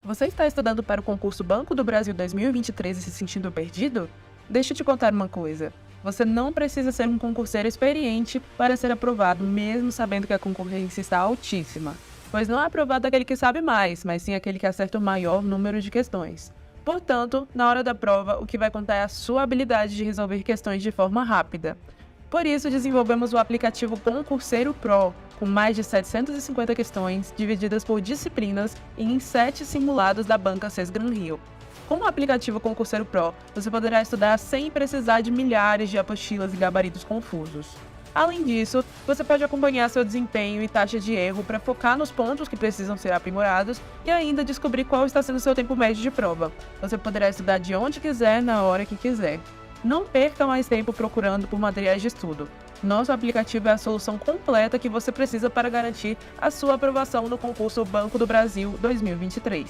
Você está estudando para o concurso Banco do Brasil 2023 e se sentindo perdido? Deixa eu te contar uma coisa. Você não precisa ser um concurseiro experiente para ser aprovado, mesmo sabendo que a concorrência está altíssima. Pois não é aprovado aquele que sabe mais, mas sim aquele que acerta o maior número de questões. Portanto, na hora da prova, o que vai contar é a sua habilidade de resolver questões de forma rápida. Por isso, desenvolvemos o aplicativo Concurseiro Pro, com mais de 750 questões, divididas por disciplinas e em 7 simulados da banca Sesgran Rio. Com o aplicativo Concurseiro Pro, você poderá estudar sem precisar de milhares de apostilas e gabaritos confusos. Além disso, você pode acompanhar seu desempenho e taxa de erro para focar nos pontos que precisam ser aprimorados e ainda descobrir qual está sendo seu tempo médio de prova. Você poderá estudar de onde quiser, na hora que quiser. Não perca mais tempo procurando por materiais de estudo. Nosso aplicativo é a solução completa que você precisa para garantir a sua aprovação no concurso Banco do Brasil 2023.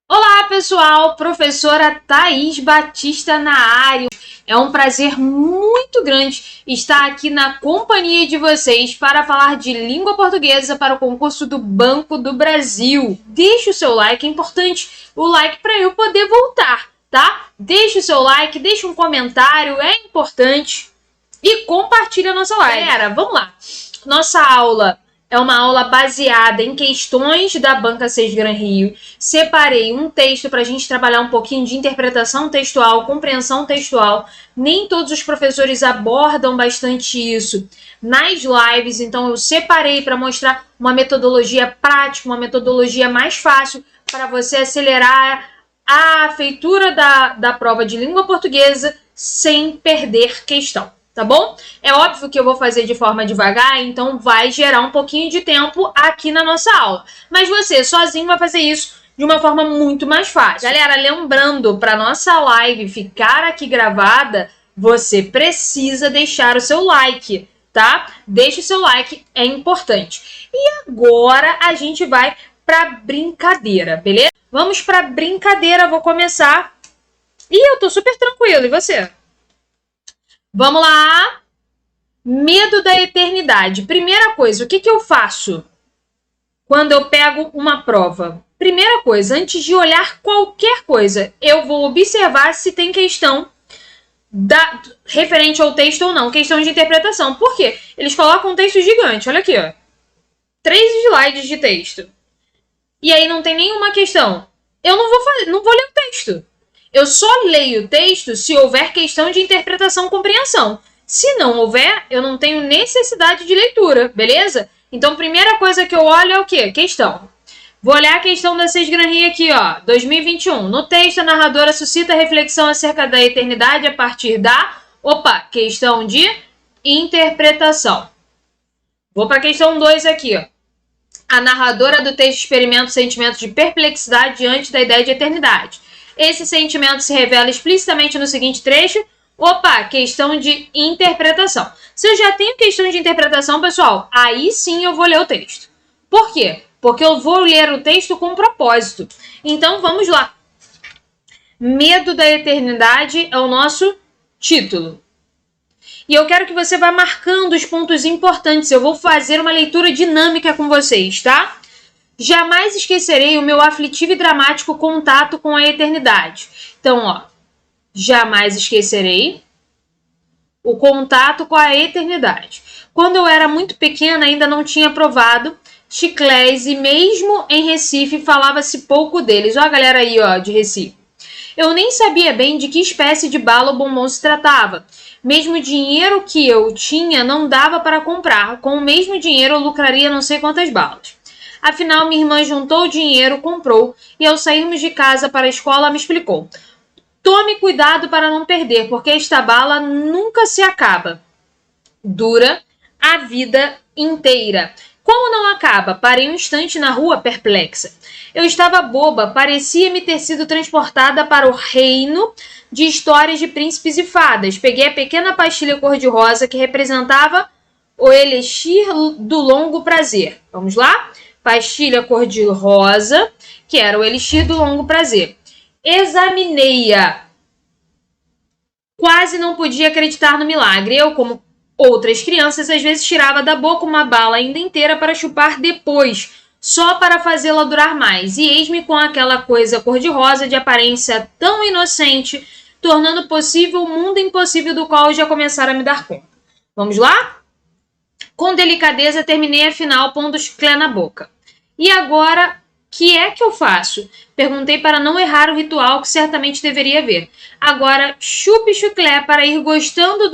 Olá pessoal, professora Thaís Batista na área. É um prazer muito grande estar aqui na companhia de vocês para falar de língua portuguesa para o concurso do Banco do Brasil. Deixe o seu like, é importante o like para eu poder voltar, tá? Deixe o seu like, deixe um comentário, é importante. E compartilhe a nossa live. Galera, vamos lá. Nossa aula é uma aula baseada em questões da Banca Sesgran Rio. Separei um texto para a gente trabalhar um pouquinho de interpretação textual, compreensão textual. Nem todos os professores abordam bastante isso nas lives, então eu separei para mostrar uma metodologia prática, uma metodologia mais fácil para você acelerar a feitura da prova de língua portuguesa sem perder questão. Tá bom? É óbvio que eu vou fazer de forma devagar, então vai gerar um pouquinho de tempo aqui na nossa aula. Mas você sozinho vai fazer isso de uma forma muito mais fácil. Galera, lembrando, para nossa live ficar aqui gravada, você precisa deixar o seu like, tá? Deixe o seu like, é importante. E agora a gente vai para brincadeira, beleza? Vamos para brincadeira, vou começar. E eu tô super tranquilo, e você? Vamos lá. Medo da eternidade. Primeira coisa, o que eu faço quando eu pego uma prova? Primeira coisa, antes de olhar qualquer coisa, eu vou observar se tem questão referente ao texto ou não. Questão de interpretação. Por quê? Eles colocam um texto gigante. Olha aqui, ó. 3 slides de texto. E aí não tem nenhuma questão. Eu não vou ler o texto. Eu só leio o texto se houver questão de interpretação e compreensão. Se não houver, eu não tenho necessidade de leitura, beleza? Então, primeira coisa que eu olho é o quê? Questão. Vou olhar a questão da Sesgran Rio aqui, ó, 2021. No texto, a narradora suscita reflexão acerca da eternidade a partir da... questão de interpretação. Vou para a questão 2 aqui, ó. A narradora do texto experimenta o sentimento de perplexidade diante da ideia de eternidade. Esse sentimento se revela explicitamente no seguinte trecho. Questão de interpretação. Se eu já tenho questão de interpretação, pessoal, aí sim eu vou ler o texto. Por quê? Porque eu vou ler o texto com propósito. Então, vamos lá. Medo da eternidade é o nosso título. E eu quero que você vá marcando os pontos importantes. Eu vou fazer uma leitura dinâmica com vocês, tá? Jamais esquecerei o meu aflitivo e dramático contato com a eternidade. Então, ó, jamais esquecerei o contato com a eternidade. Quando eu era muito pequena, ainda não tinha provado chiclés e mesmo em Recife falava-se pouco deles. Ó a galera aí, ó, de Recife. Eu nem sabia bem de que espécie de bala ou bombom se tratava. Mesmo o dinheiro que eu tinha não dava para comprar. Com o mesmo dinheiro eu lucraria não sei quantas balas. Afinal, minha irmã juntou o dinheiro, comprou, e ao sairmos de casa para a escola me explicou. Tome cuidado para não perder, porque esta bala nunca se acaba. Dura a vida inteira. Como não acaba? Parei um instante na rua, perplexa. Eu estava boba, parecia-me ter sido transportada para o reino de histórias de príncipes e fadas. Peguei a pequena pastilha cor-de-rosa que representava o elixir do longo prazer. Vamos lá? Pastilha cor-de-rosa, que era o elixir do longo prazer. Examinei-a. Quase não podia acreditar no milagre. Eu, como outras crianças, às vezes tirava da boca uma bala ainda inteira para chupar depois. só para fazê-la durar mais, e eis-me com aquela coisa cor-de-rosa de aparência tão inocente, tornando possível o mundo impossível do qual eu já começara a me dar conta. Vamos lá? Com delicadeza terminei afinal pondo o chiclete na boca. E agora, que é que eu faço? Perguntei para não errar o ritual que certamente deveria haver. Agora, chupe chiclete para ir gostando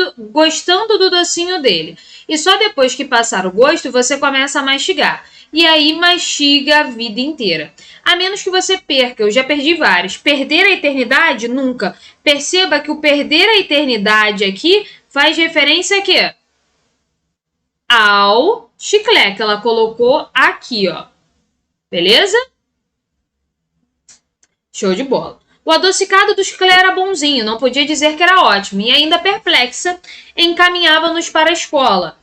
do docinho dele. E só depois que passar o gosto, você começa a mastigar. E aí mastiga a vida inteira. A menos que você perca, eu já perdi vários. Perder a eternidade? Nunca. Perceba que o perder a eternidade aqui faz referência a quê? Ao chiclete que ela colocou aqui, ó. Beleza? Show de bola. O adocicado do chiclete era bonzinho, não podia dizer que era ótimo, e ainda perplexa, encaminhava-nos para a escola.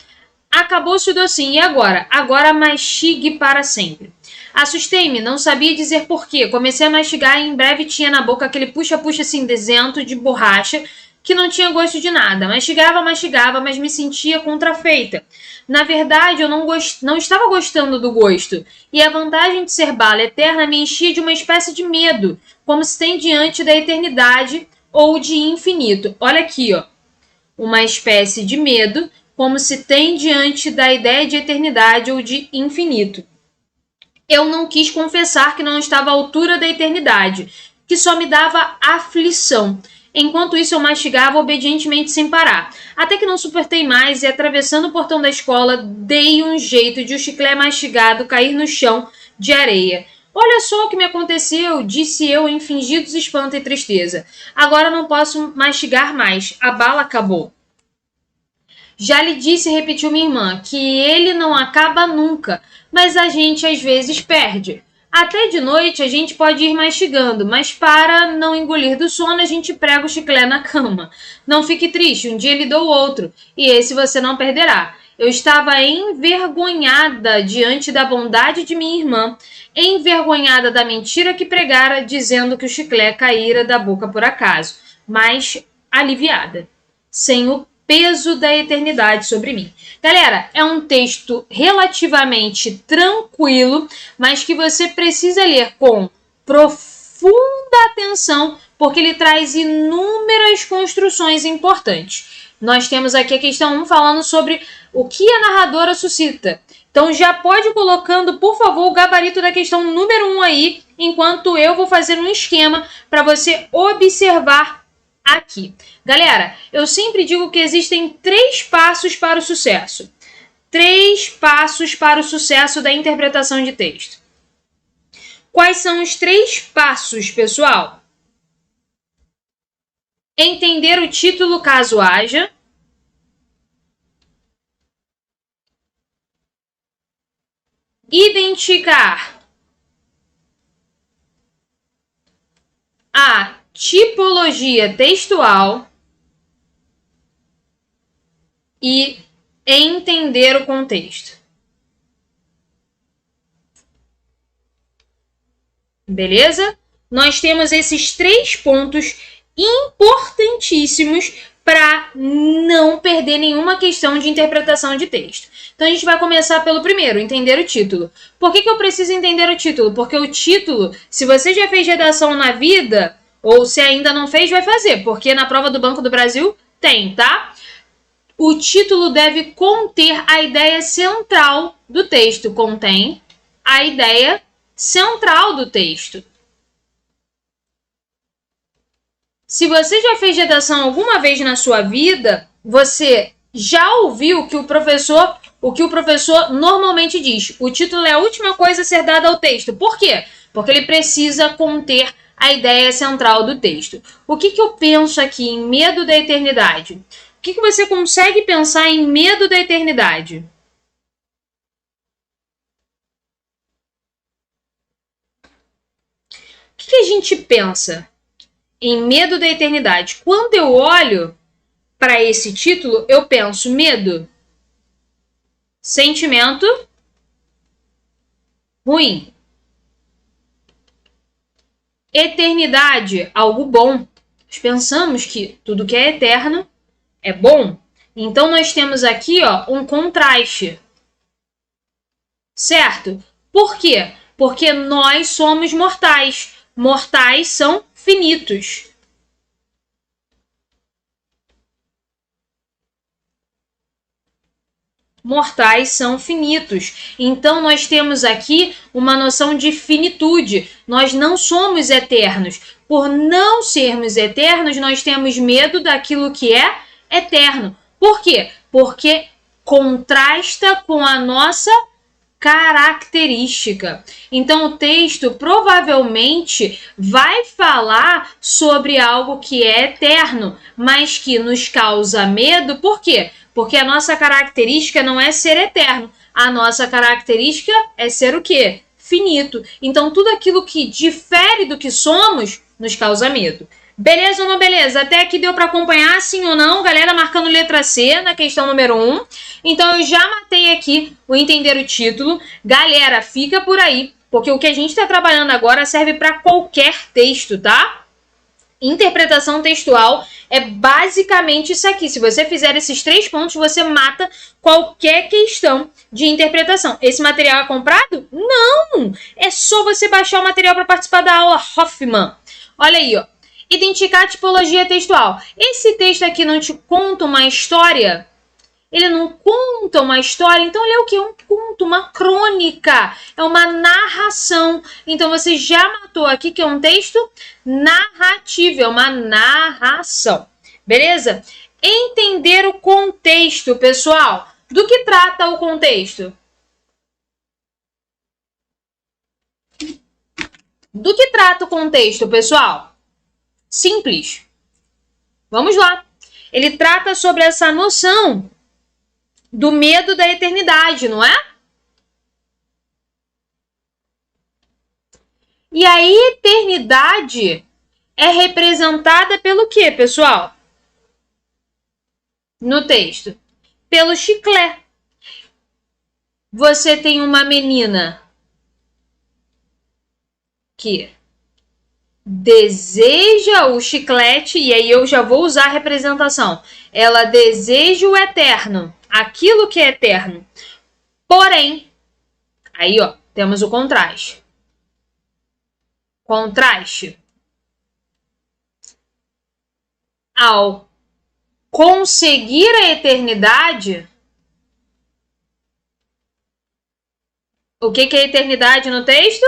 Acabou-se o docinho, e agora? Agora mastigue para sempre. Assustei-me, não sabia dizer porquê. Comecei a mastigar e em breve tinha na boca aquele puxa-puxa cinzento de borracha que não tinha gosto de nada. Mastigava, mas me sentia contrafeita. Na verdade, eu não estava gostando do gosto. E a vantagem de ser bala eterna me enchia de uma espécie de medo, como se tem diante da eternidade ou de infinito. Olha aqui, ó. Uma espécie de medo, como se tem diante da ideia de eternidade ou de infinito. Eu não quis confessar que não estava à altura da eternidade, que só me dava aflição. Enquanto isso, eu mastigava obedientemente sem parar. Até que não suportei mais e, atravessando o portão da escola, dei um jeito de o chiclete mastigado cair no chão de areia. Olha só o que me aconteceu, disse eu em fingidos espanto e tristeza. Agora não posso mastigar mais, a bala acabou. Já lhe disse, repetiu minha irmã, que ele não acaba nunca, mas a gente às vezes perde. Até de noite a gente pode ir mastigando, mas para não engolir do sono a gente prega o chiclete na cama. Não fique triste, um dia lhe dou outro, e esse você não perderá. Eu estava envergonhada diante da bondade de minha irmã, envergonhada da mentira que pregara, dizendo que o chiclete caíra da boca por acaso, mas aliviada, sem o peso da eternidade sobre mim. Galera, é um texto relativamente tranquilo, mas que você precisa ler com profunda atenção, porque ele traz inúmeras construções importantes. Nós temos aqui a questão 1 falando sobre o que a narradora suscita. Então já pode ir colocando, por favor, o gabarito da questão número 1 aí, enquanto eu vou fazer um esquema para você observar aqui. Galera, eu sempre digo que existem 3 passos para o sucesso. 3 passos para o sucesso da interpretação de texto. Quais são os 3 passos, pessoal? Entender o título caso haja. Identificar a tipologia textual e entender o contexto. Beleza? Nós temos esses 3 pontos importantíssimos para não perder nenhuma questão de interpretação de texto. Então a gente vai começar pelo primeiro, entender o título. Por que eu preciso entender o título? Porque o título, se você já fez redação na vida, ou se ainda não fez, vai fazer, porque na prova do Banco do Brasil tem, tá? O título deve conter a ideia central do texto. Contém a ideia central do texto. Se você já fez redação alguma vez na sua vida, você já ouviu que o professor normalmente diz. O título é a última coisa a ser dada ao texto. Por quê? Porque ele precisa conter a ideia central do texto. O que eu penso aqui em medo da eternidade? O que você consegue pensar em medo da eternidade? O que a gente pensa em medo da eternidade? Quando eu olho para esse título, eu penso medo, sentimento ruim. Eternidade, algo bom. Nós pensamos que tudo que é eterno é bom. Então nós temos aqui, ó, um contraste. Certo? Por quê? Porque nós somos mortais. Mortais são finitos. Mortais são finitos. Então, nós temos aqui uma noção de finitude. Nós não somos eternos. Por não sermos eternos, nós temos medo daquilo que é eterno. Por quê? Porque contrasta com a nossa característica. Então, o texto provavelmente vai falar sobre algo que é eterno, mas que nos causa medo. Por quê? Porque a nossa característica não é ser eterno. A nossa característica é ser o quê? Finito. Então, tudo aquilo que difere do que somos nos causa medo. Beleza ou não beleza? Até aqui deu para acompanhar, sim ou não? Galera marcando letra C na questão número 1. Então, eu já matei aqui o entender o título. Galera, fica por aí, porque o que a gente está trabalhando agora serve para qualquer texto, tá? Interpretação textual é basicamente isso aqui. Se você fizer esses 3 pontos, você mata qualquer questão de interpretação. Esse material é comprado? Não! É só você baixar o material para participar da aula Hoffman. Olha aí, ó. Identificar a tipologia textual. Esse texto aqui não te conta uma história? Ele não conta uma história, então ele é o quê? Um conto, uma crônica, é uma narração. Então você já matou aqui que é um texto narrativo, é uma narração. Beleza? Entender o contexto, pessoal. Do que trata o contexto? Do que trata o contexto, pessoal? Simples. Vamos lá. Ele trata sobre essa noção do medo da eternidade, não é? E a eternidade é representada pelo quê, pessoal? No texto. Pelo chiclete. Você tem uma menina que deseja o chiclete, e aí eu já vou usar a representação. Ela deseja o eterno, aquilo que é eterno. Porém, aí ó, temos o contraste. Contraste. Ao conseguir a eternidade, o que é eternidade no texto?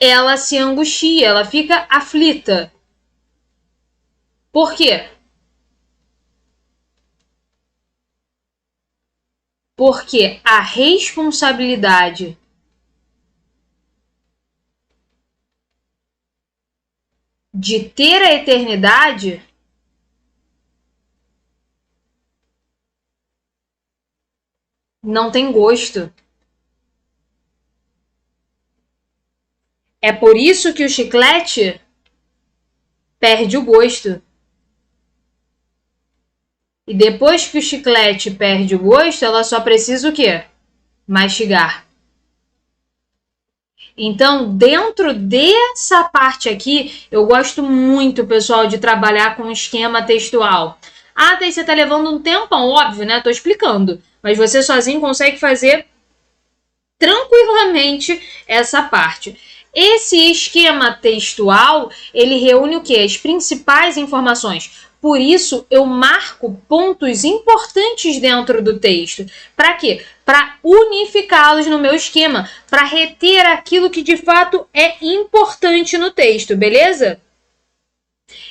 Ela se angustia, ela fica aflita. Por quê? Porque a responsabilidade de ter a eternidade não tem gosto. É por isso que o chiclete perde o gosto. E depois que o chiclete perde o gosto, ela só precisa o quê? Mastigar. Então, dentro dessa parte aqui, eu gosto muito, pessoal, de trabalhar com esquema textual. Ah, daí você tá levando um tempão, óbvio, né? Tô explicando. Mas você sozinho consegue fazer tranquilamente essa parte. Esse esquema textual, ele reúne o quê? As principais informações. Por isso, eu marco pontos importantes dentro do texto. Para quê? Para unificá-los no meu esquema, para reter aquilo que de fato é importante no texto, beleza?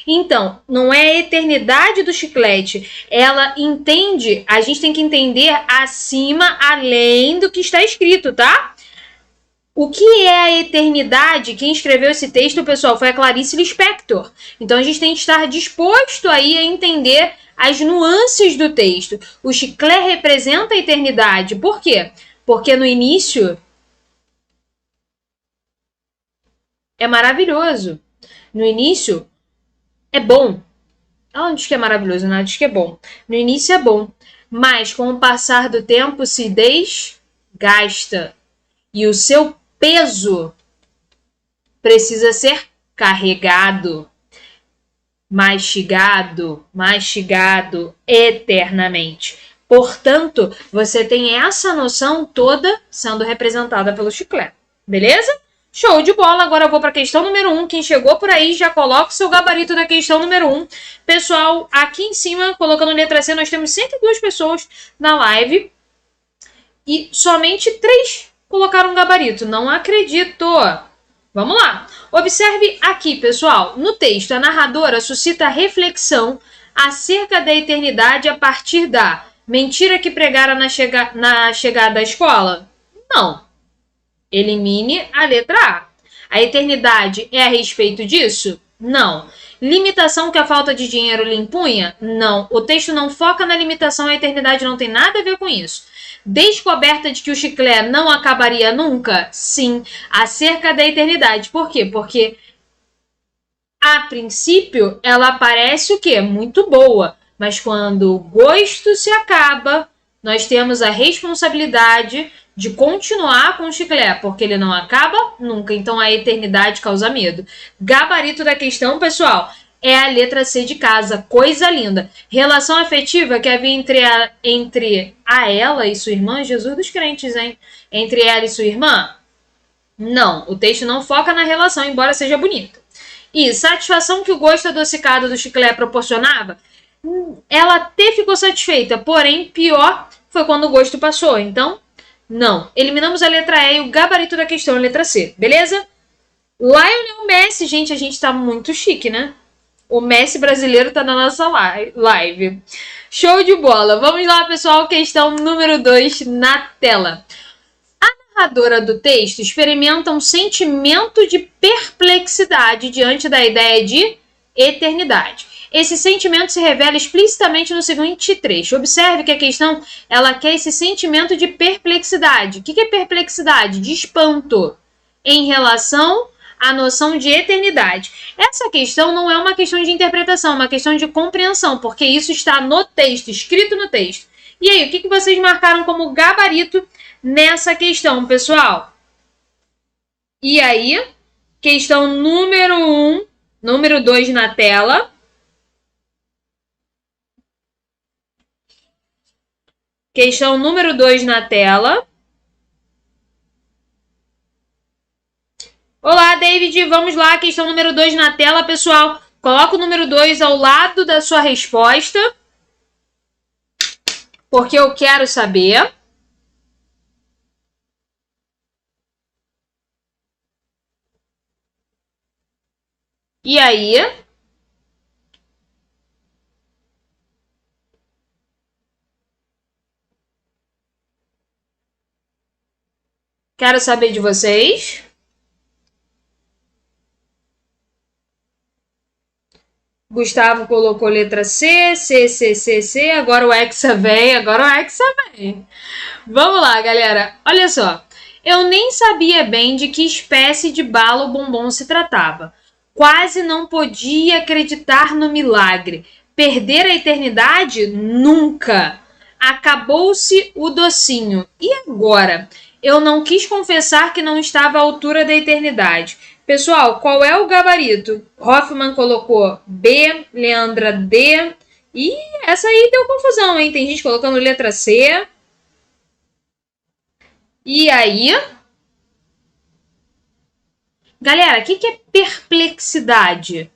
Então, não é a eternidade do chiclete. Ela entende, a gente tem que entender acima, além do que está escrito, tá? O que é a eternidade? Quem escreveu esse texto, pessoal, foi a Clarice Lispector. Então, a gente tem que estar disposto aí a entender as nuances do texto. O chiclete representa a eternidade. Por quê? Porque no início é maravilhoso. No início é bom. Ela não diz que é maravilhoso, ela diz que é bom. No início é bom, mas com o passar do tempo se desgasta. E o seu peso precisa ser carregado, mastigado eternamente. Portanto, você tem essa noção toda sendo representada pelo chiclete. Beleza? Show de bola. Agora eu vou para a questão número 1. Quem chegou por aí já coloca o seu gabarito da questão número 1. Pessoal, aqui em cima, colocando letra C, nós temos 102 pessoas na live. E somente 3 colocaram gabarito. Não acredito. Vamos lá. Observe aqui, pessoal. No texto, a narradora suscita reflexão acerca da eternidade a partir da mentira que pregara na chegada à escola? Não. Elimine a letra A. A eternidade é a respeito disso? Não. Limitação que a falta de dinheiro lhe impunha? Não. O texto não foca na limitação, a eternidade não tem nada a ver com isso. Descoberta de que o chiclete não acabaria nunca? Sim. Acerca da eternidade. Por quê? Porque, a princípio, ela parece o quê? Muito boa. Mas quando o gosto se acaba, nós temos a responsabilidade de continuar com o chiclete, porque ele não acaba nunca. Então, a eternidade causa medo. Gabarito da questão, pessoal, é a letra C de casa. Coisa linda. Relação afetiva que havia entre ela e sua irmã. Jesus dos crentes, hein? Entre ela e sua irmã? Não. O texto não foca na relação, embora seja bonita. E satisfação que o gosto adocicado do chiclete proporcionava? Ela até ficou satisfeita, porém, pior foi quando o gosto passou. Então, não. Eliminamos a letra E e o gabarito da questão é a letra C, beleza? Lionel Messi, gente, a gente tá muito chique, né? O Messi brasileiro tá na nossa live. Show de bola. Vamos lá, pessoal. Questão número 2 na tela. A narradora do texto experimenta um sentimento de perplexidade diante da ideia de eternidade. Esse sentimento se revela explicitamente no seguinte trecho. Observe que a questão, ela quer esse sentimento de perplexidade. O que é perplexidade? De espanto em relação à noção de eternidade. Essa questão não é uma questão de interpretação, é uma questão de compreensão, porque isso está no texto, escrito no texto. E aí, o que vocês marcaram como gabarito nessa questão, pessoal? E aí, questão número 1, número 2 na tela. Questão número 2 na tela. Olá, David. Vamos lá. Questão número 2 na tela, pessoal. Coloca o número 2 ao lado da sua resposta. Porque eu quero saber. E aí? Quero saber de vocês. Gustavo colocou letra C, C. Agora o Hexa vem, Vamos lá, galera. Olha só. Eu nem sabia bem de que espécie de bala ou bombom se tratava. Quase não podia acreditar no milagre. Perder a eternidade? Nunca. Acabou-se o docinho. E agora? Eu não quis confessar que não estava à altura da eternidade. Pessoal, qual é o gabarito? Hoffman colocou B, Leandra D. E essa aí deu confusão, hein? Tem gente colocando letra C. E aí? Galera, o que é perplexidade?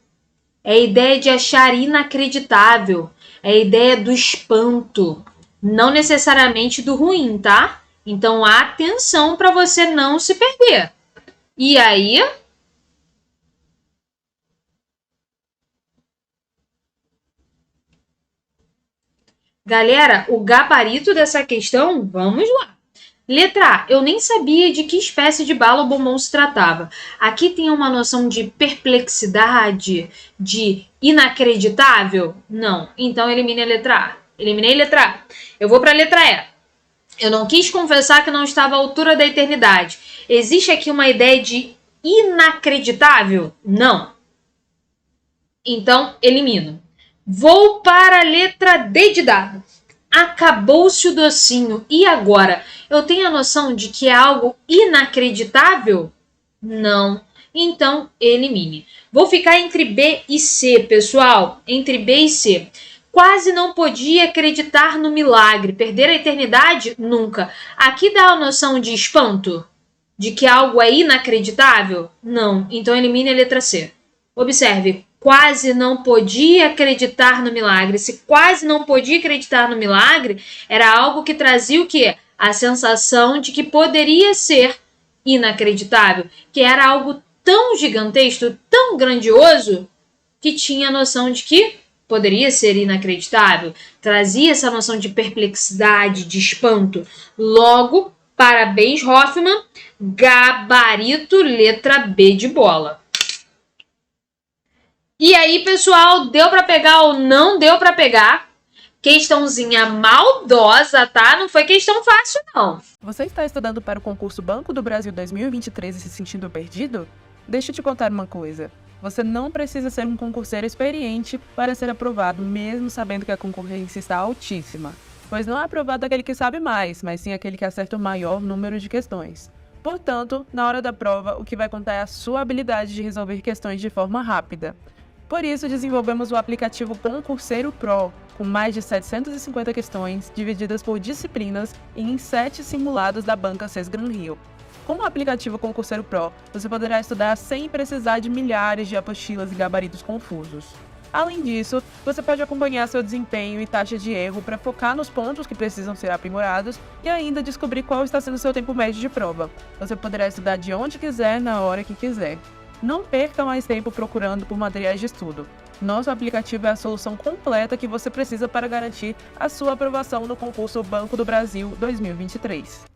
É a ideia de achar inacreditável. É a ideia do espanto. Não necessariamente do ruim, tá? Então, atenção para você não se perder. E aí? Galera, o gabarito dessa questão, vamos lá. Letra A, eu nem sabia de que espécie de bala ou bombom se tratava. Aqui tem uma noção de perplexidade, de inacreditável? Não. Então, elimine a letra A. Eliminei a letra A. Eu vou para a letra E. Eu não quis confessar que não estava à altura da eternidade. Existe aqui uma ideia de inacreditável? Não. Então, elimino. Vou para a letra D de dado. Acabou-se o docinho. E agora? Eu tenho a noção de que é algo inacreditável? Não. Então, elimine. Vou ficar entre B e C, pessoal. Entre B e C. quase não podia acreditar no milagre. Perder a eternidade? Nunca. Aqui dá a noção de espanto? De que algo é inacreditável? Não. Então elimine a letra C. Observe, quase não podia acreditar no milagre. Se quase não podia acreditar no milagre, era algo que trazia o quê? A sensação de que poderia ser inacreditável, que era algo tão gigantesco, tão grandioso, que tinha a noção de que poderia ser inacreditável. Trazia essa noção de perplexidade, de espanto. Logo, parabéns, Hoffman. Gabarito, letra B de bola. E aí, pessoal, deu para pegar ou não deu para pegar? Questãozinha maldosa, tá? Não foi questão fácil, não. Você está estudando para o concurso Banco do Brasil 2023 e se sentindo perdido? Deixa eu te contar uma coisa. Você não precisa ser um concurseiro experiente para ser aprovado, mesmo sabendo que a concorrência está altíssima. Pois não é aprovado aquele que sabe mais, mas sim aquele que acerta o maior número de questões. Portanto, na hora da prova, o que vai contar é a sua habilidade de resolver questões de forma rápida. Por isso, desenvolvemos o aplicativo Concurseiro Pro, com mais de 750 questões, divididas por disciplinas e em 7 simulados da banca Sesgran Rio. Com o aplicativo Concurseiro Pro, você poderá estudar sem precisar de milhares de apostilas e gabaritos confusos. Além disso, você pode acompanhar seu desempenho e taxa de erro para focar nos pontos que precisam ser aprimorados e ainda descobrir qual está sendo seu tempo médio de prova. Você poderá estudar de onde quiser, na hora que quiser. Não perca mais tempo procurando por materiais de estudo. Nosso aplicativo é a solução completa que você precisa para garantir a sua aprovação no concurso Banco do Brasil 2023.